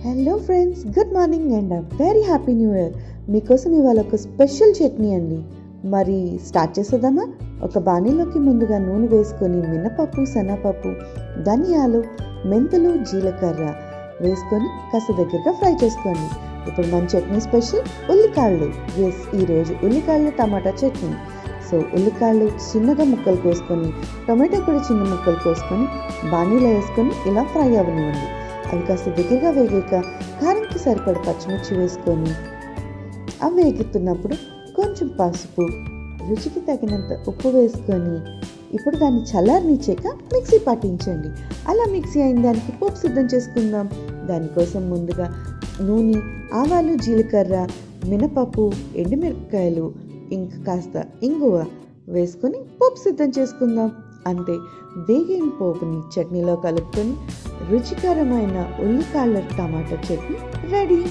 Hello friends, good morning and very happy new year. మీకోసం ఇవాళ ఒక స్పెషల్ చట్నీ అండి. మరి స్టార్ట్ చేసేద్దామా? ఒక బాణీలోకి ముందుగా నూనె వేసుకొని మినపప్పు, శనగపప్పు, ధనియాలు, మెంతులు, జీలకర్ర వేసుకొని కాస్త దగ్గరగా ఫ్రై చేసుకోండి. ఇప్పుడు మన చట్నీ స్పెషల్ ఉల్లికాళ్ళు. ఈరోజు ఉల్లికాళ్ళు టమాటా చట్నీ. సో ఉల్లికాళ్ళు చిన్నగా ముక్కలు కోసుకొని, టొమాటో కూడా చిన్న ముక్కలు కోసుకొని బాణీలో వేసుకొని ఇలా ఫ్రై అవ్వనివ్వండి. అవి కాస్త దగ్గరగా వేగాక కారంకి సరిపడ పచ్చిమిర్చి వేసుకొని అవి వేగుతున్నప్పుడు కొంచెం పసుపు, రుచికి తగినంత ఉప్పు వేసుకొని ఇప్పుడు దాన్ని చల్లారనిచ్చాక మిక్సీ పట్టించండి. అలా మిక్సీ అయిన దానికి పోపు సిద్ధం చేసుకుందాం. దానికోసం ముందుగా నూనె, ఆవాలు, జీలకర్ర, మినపప్పు, ఎండుమిరపకాయలు, ఇంకా కాస్త ఇంగువ వేసుకొని పోపు సిద్ధం చేసుకుందాం. అంతే, వేగిన పోపుని చట్నీలో కలుపుకొని రుచికరమైన ఉల్లికాళ్ళ టమాటా చట్నీ రెడీ.